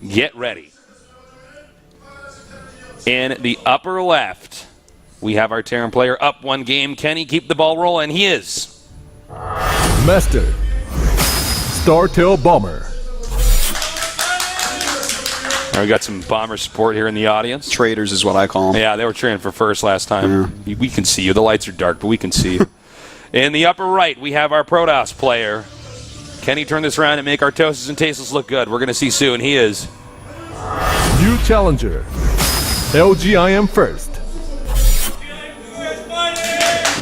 get ready. In the upper left, we have our Terran player up 1 game. Can he keep the ball rolling? He is. Master. StarTale Bomber. We got some Bomber support here in the audience. Traders is what I call them. Yeah, they were cheering for first last time. Yeah. We can see you. The lights are dark, but we can see you. In the upper right, we have our Protoss player. Can he turn this around and make our Toasts and Tasteless look good? We're going to see soon. He is. New challenger. LGIM first.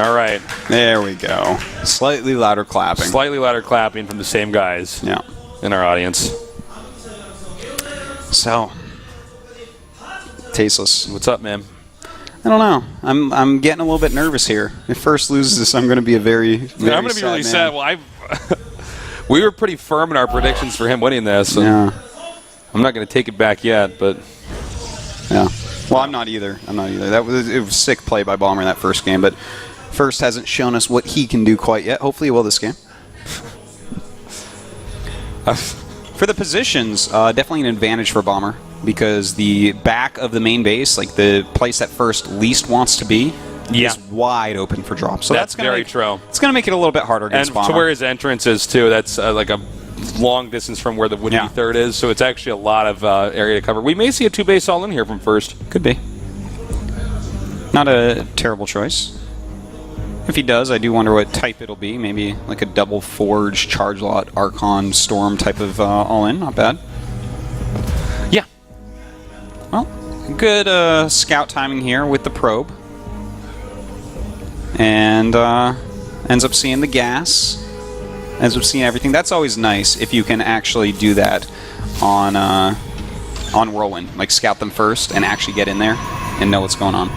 All right. There we go. Slightly louder clapping. Slightly louder clapping from the same guys in our audience. So, Tasteless. What's up, man? I don't know. I'm getting a little bit nervous here. If first loses this, I'm going to be a very, very I'm going to be really sad. Well, we were pretty firm in our predictions for him winning this. And I'm not going to take it back yet, but yeah. Well, I'm not either. It was sick play by Bomber in that first game, but first hasn't shown us what he can do quite yet. Hopefully, he will this game. For the positions, definitely an advantage for Bomber because the back of the main base, like the place that first least wants to be, is wide open for drops. So that's very true. It's going to make it a little bit harder against Bomber. And to where his entrance is, too, that's like a long distance from where the would-be third is, so it's actually a lot of area to cover. We may see a 2-base all-in here from first. Could be. Not a terrible choice. If he does, I do wonder what type it'll be. Maybe like a double Forge, Charge Lot, Archon, Storm type of all-in. Not bad. Yeah. Well, good scout timing here with the probe. And ends up seeing the gas. Ends up seeing everything. That's always nice if you can actually do that on Whirlwind. Like scout them first and actually get in there and know what's going on.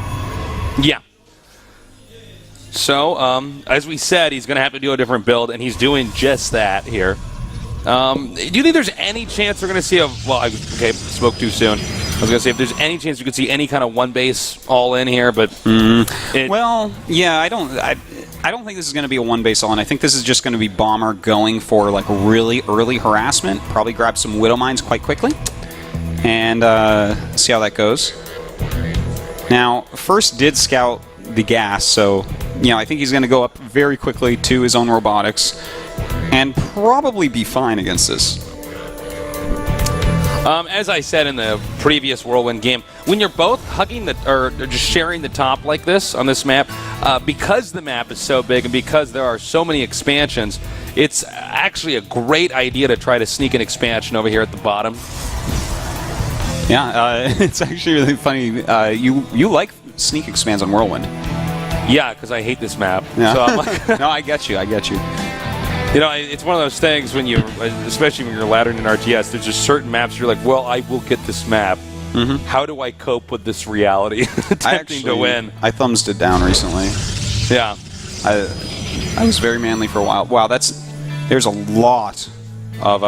Yeah. So, as we said, he's going to have to do a different build, and he's doing just that here. Do you think there's any chance we're going to see a... Well, okay, spoke too soon. I was going to say, if there's any chance you could see any kind of 1-base all-in here, but... Well, yeah, I don't think this is going to be a 1-base all-in. I think this is just going to be Bomber going for like really early harassment. Probably grab some Widow Mines quite quickly. And see how that goes. Now, first did scout the gas, so... I think he's going to go up very quickly to his own robotics and probably be fine against this. As I said in the previous Whirlwind game, when you're both hugging or just sharing the top like this on this map, because the map is so big and because there are so many expansions, it's actually a great idea to try to sneak an expansion over here at the bottom. Yeah, it's actually really funny. You like sneak expands on Whirlwind. Yeah, because I hate this map. Yeah. So I'm like, no, I get you. It's one of those things when especially when you're laddering in RTS, there's just certain maps you're like, well, I will get this map. Mm-hmm. How do I cope with this reality? Attempting to win. I thumbsed it down recently. Yeah. I was very manly for a while. Wow, there's a lot of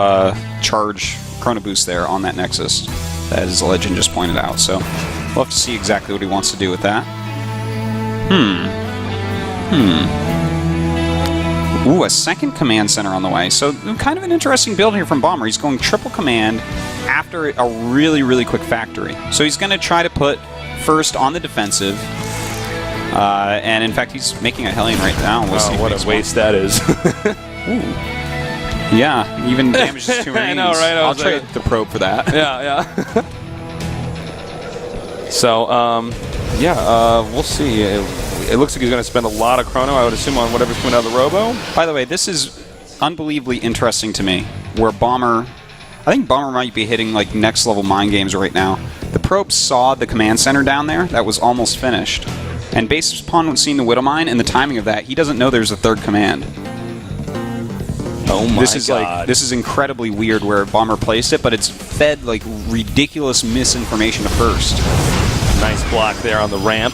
charge chrono boost there on that Nexus, as Legend just pointed out. So we'll have to see exactly what he wants to do with that. Ooh, a second command center on the way. So kind of an interesting build here from Bomber. He's going triple command after a really, really quick factory. So he's going to try to put first on the defensive. And in fact, he's making a Hellion right now. We'll see what a waste that is. Ooh. Yeah, even damages 2 Marines. I know, right? I'll trade the probe for that. Yeah. So, we'll see. It looks like he's going to spend a lot of chrono, I would assume, on whatever's coming out of the Robo. By the way, this is unbelievably interesting to me, where I think Bomber might be hitting like next level mind games right now. The probe saw the command center down there that was almost finished. And based upon seeing the Widow Mine and the timing of that, he doesn't know there's a third command. Oh my God. This is incredibly weird where Bomber placed it, but it's fed like ridiculous misinformation to first. Nice block there on the ramp.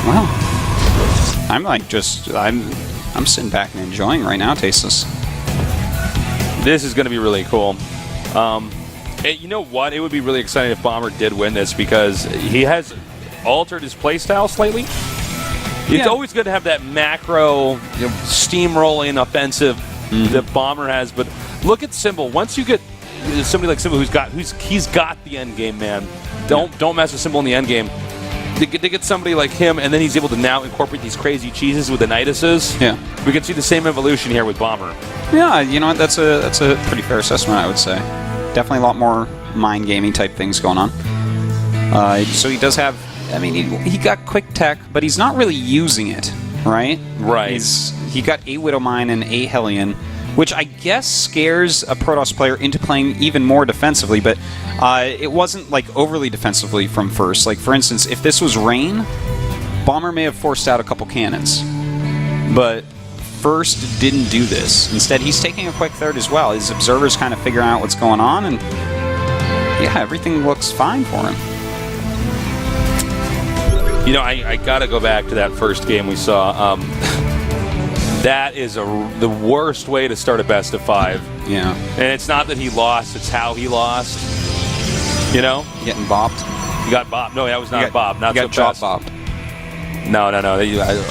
Well, I'm sitting back and enjoying right now, Tasteless. This is going to be really cool. You know what? It would be really exciting if Bomber did win this because he has altered his playstyle slightly. It's always good to have that macro, steamrolling offensive that Bomber has, but look at Symbol. Once you get somebody like Simba he's got the end game, man. Don't mess with Simba in the end game. To get somebody like him, and then he's able to now incorporate these crazy cheeses with the Niduses. Yeah, we can see the same evolution here with Bomber. Yeah, you know what? That's a pretty fair assessment, I would say. Definitely a lot more mind gaming type things going on. So he does have. I mean, he got quick tech, but he's not really using it, right? Right. He got a Widowmine and a Hellion, which I guess scares a Protoss player into playing even more defensively, but it wasn't like overly defensively from first. Like, for instance, if this was Rain, Bomber may have forced out a couple cannons, but first didn't do this. Instead, he's taking a quick third as well. His observer's kind of figuring out what's going on, and yeah, everything looks fine for him. You know, I got to go back to that first game we saw. That is the worst way to start a best of 5. Yeah. And it's not that he lost, it's how he lost. You know? Getting bopped. You got bopped. No, that was not bopped. Not you got so drop best. bopped. No.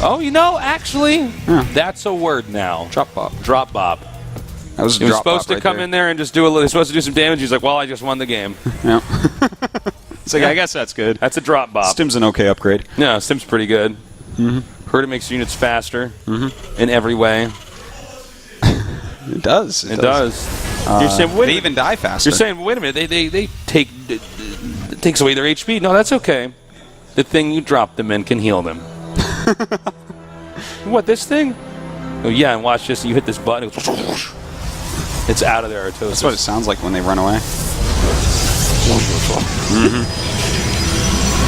Oh, you know, actually, that's a word now. Drop bop. Drop bop. That was he was supposed to come in there and just do a little. He was supposed to do some damage. He's like, well, I just won the game. Yeah. It's like, I guess that's good. That's a drop bop. Stim's an okay upgrade. Yeah, Stim's pretty good. Heard it makes units faster in every way. It does. It does. You're saying, they even die faster. You're saying, wait a minute, they take it takes away their HP. No, that's okay. The thing you drop them in can heal them. What, this thing? Oh yeah, and watch this. You hit this button. It's out of there. That's what it sounds like when they run away.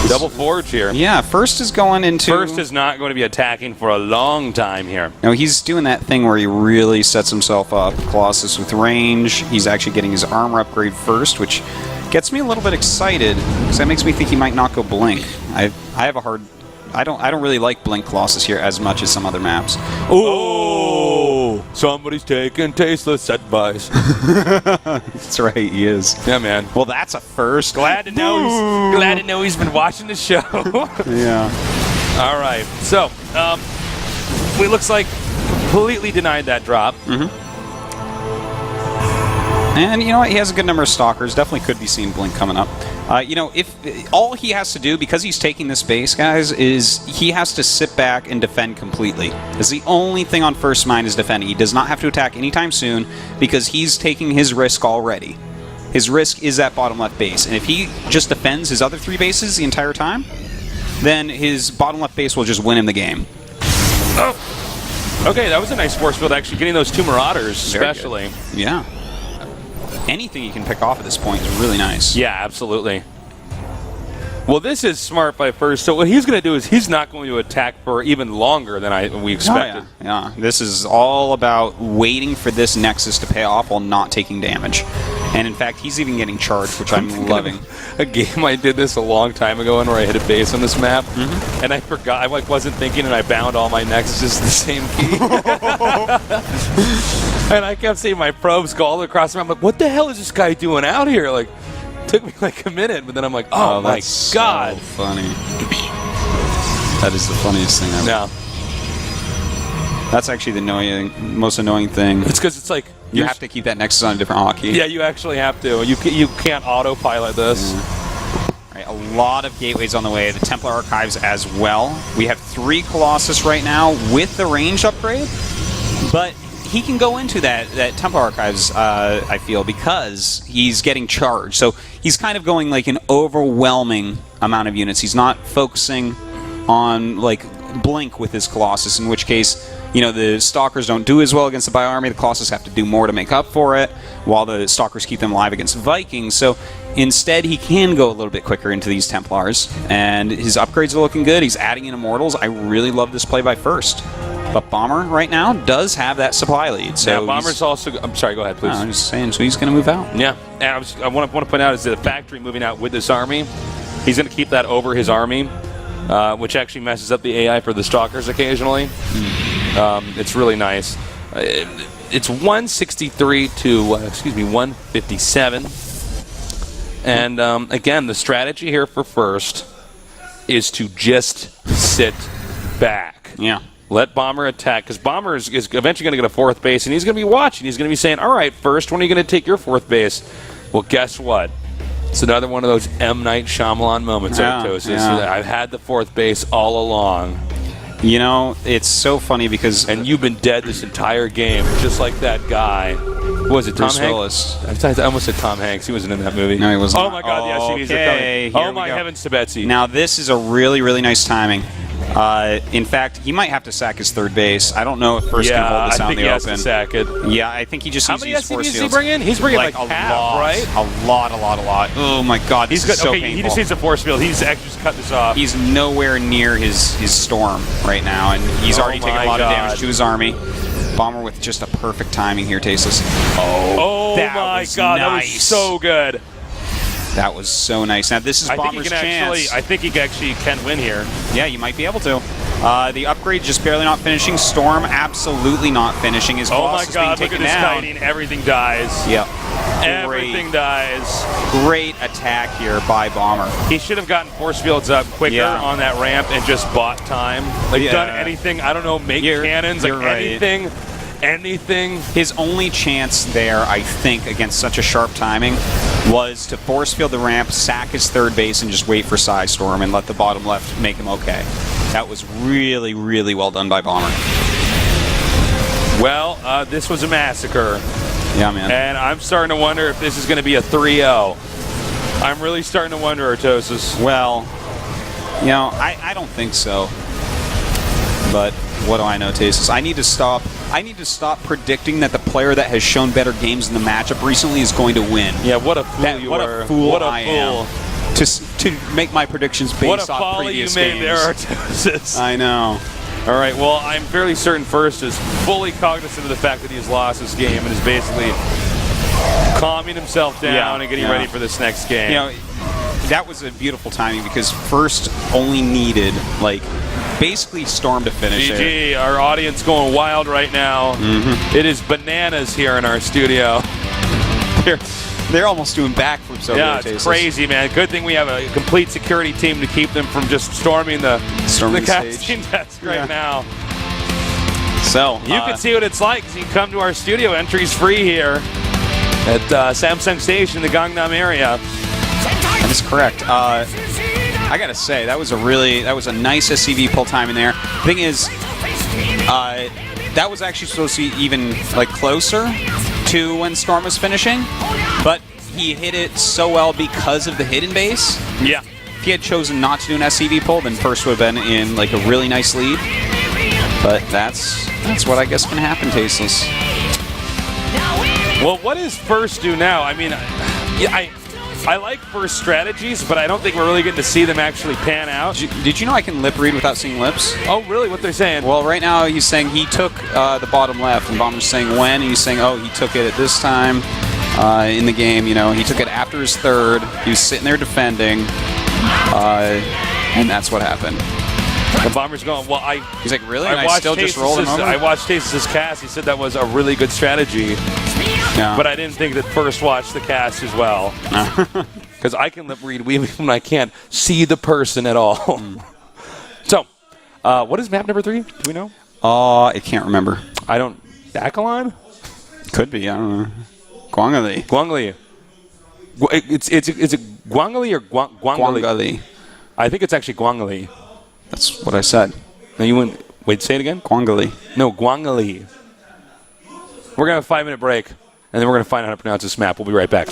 Double forge here. Yeah, first is going into... First is not going to be attacking for a long time here. No, he's doing that thing where he really sets himself up. Colossus with range. He's actually getting his armor upgrade first, which gets me a little bit excited, because that makes me think he might not go Blink. I have a hard... I don't really like Blink Colossus here as much as some other maps. Oh! Somebody's taking tasteless advice. That's right, he is. Yeah, man. Well, that's a first. Glad to know he's been watching the show. Yeah. All right. So, it looks like completely denied that drop. And you know what? He has a good number of stalkers. Definitely could be seeing Blink coming up. You know, if all he has to do, because he's taking this base, guys, is he has to sit back and defend completely. That's the only thing on first mind is defending. He does not have to attack anytime soon because he's taking his risk already. His risk is that bottom left base, and if he just defends his other 3 bases the entire time, then his bottom left base will just win him the game. Oh. Okay, that was a nice force field, actually, getting those 2 Marauders, especially. Yeah. Anything you can pick off at this point is really nice. Yeah, absolutely. Well, this is smart by first. So what he's going to do is he's not going to attack for even longer than we expected. Oh, yeah. This is all about waiting for this Nexus to pay off while not taking damage. And in fact, he's even getting charged, which I'm loving. A game I did this a long time ago, where I hit a base on this map, and I forgot. I wasn't thinking, and I bound all my Nexuses to the same key. And I kept seeing my probes go all across the map. I'm like, what the hell is this guy doing out here? Like, took me like a minute, but then I'm like, oh my god, so funny. That is the funniest thing ever. Yeah. That's actually the most annoying thing. It's because it's like you have to keep that Nexus on a different hotkey. Yeah, you actually have to. You can't autopilot this. Right, a lot of gateways on the way. The Templar Archives as well. We have 3 Colossus right now with the range upgrade, but he can go into that Templar Archives, I feel, because he's getting charged. So he's kind of going like an overwhelming amount of units. He's not focusing on like Blink with his Colossus, in which case, you know, the Stalkers don't do as well against the Bio Army. The Colossus have to do more to make up for it, while the Stalkers keep them alive against Vikings. So instead, he can go a little bit quicker into these Templars, and his upgrades are looking good. He's adding in Immortals. I really love this play by first. But Bomber, right now, does have that supply lead. So yeah, Bomber's also... I'm sorry, go ahead, please. No, I'm just saying, so he's going to move out. Yeah, and I want to point out is the factory moving out with this army. He's going to keep that over his army, which actually messes up the AI for the Stalkers occasionally. It's really nice. It's 163 to 157. And again, the strategy here for first is to just sit back. Yeah. Let Bomber attack, because Bomber is eventually going to get a 4th base, and he's going to be watching. He's going to be saying, all right, first, when are you going to take your 4th base? Well, guess what? It's another one of those M. Night Shyamalan moments, Artosis. Yeah. I've had the fourth base all along. You know, it's so funny because... And you've been dead this entire game, just like that guy. What was it, Tom Bruce Hanks? Willis. I almost said Tom Hanks. He wasn't in that movie. No, he wasn't. Oh, my God, the SUVs are Okay, coming. here Oh, we my go. heavens to Betsy. Now, this is a really, really nice timing. In fact, he might have to sack his third base. I don't know if First can hold this out in the I open. think he has to sack it. Yeah, I think he just How needs to many use force SUVs does he fields. bring in? He's bringing like a half, lot, right? A lot. Oh my God, this He's good. is so Okay, painful. he just needs a force field. He's actually just cut this off. He's nowhere near his storm right now, and he's already taken a lot of damage to his army. Bomber with just a perfect timing here, Tasteless. Oh that my was God, that nice. was so good. That was so nice. Now this is Bomber's chance. I think he actually can win here. Yeah, you might be able to. The upgrade just barely not finishing. Storm absolutely not finishing. His Oh boss my is being God, look at taken this down. kiting. Everything dies. Yep. Everything dies. Great attack here by Bomber. He should have gotten force fields up quicker on that ramp and just bought time. Like done anything. I don't know, make cannons, like anything. Anything. His only chance there, I think, against such a sharp timing was to force field the ramp, sack his third base, and just wait for Psy Storm and let the bottom left make him okay. That was really, really well done by Bomber. Well, this was a massacre. Yeah, man. And I'm starting to wonder if this is going to be a 3-0. I'm really starting to wonder, Artosis. Well, you know, I don't think so. But what do I know, Tasteless? I need to stop predicting that the player that has shown better games in the matchup recently is going to win. Yeah, what a fool you what were. a fool what a I fool. am. To make my predictions based What a off folly you previous made games. there, Artosis. I know. All right, well, I'm fairly certain First is fully cognizant of the fact that he's lost this game and is basically calming himself down and getting ready for this next game. You know, that was a beautiful timing because First only needed, like, basically Storm to finish it. GG, our audience going wild right now. It is bananas here in our studio. They're almost doing backflips over there, Yeah, it's Tasteless. crazy, man. Good thing we have a complete security team to keep them from just storming the casting desk right now. So You can see what it's like because you can come to our studio. Entry's free here at Samsung Station in the Gangnam area. That is correct. I gotta say that was a nice SCV pull time in there. Thing is, that was actually supposed to be even like closer to when Storm was finishing, but he hit it so well because of the hidden base. Yeah. If he had chosen not to do an SCV pull, then First would have been in like a really nice lead. But that's what I guess can happen, Tasteless. Well, what does First do now? I mean, I like First strategies, but I don't think we're really getting to see them actually pan out. Did you know I can lip read without seeing lips? Oh, really? What they're saying? Well, right now he's saying he took the bottom left, and Bomber's saying when, and he's saying, oh, he took it at this time in the game. You know, he took it after his third. He was sitting there defending, and that's what happened. The Bomber's going, well, He's like, really? I And I still just rolled him over? I watched Tasteless' cast. He said that was a really good strategy. Yeah. But I didn't think that First watched the cast as well. Because I can lip read even when I can't see the person at all. So, what is map number 3? Do we know? I can't remember. I don't. Dakalon? Could be. I don't know. Guangali. Guangli. Is it Guangli or Guangli? Guangali. I think it's actually Guangli. That's what I said. No, you wouldn't. Wait, say it again? Guangali. No, Guangli. We're going to have a 5-minute break, and then we're going to find out how to pronounce this map. We'll be right back.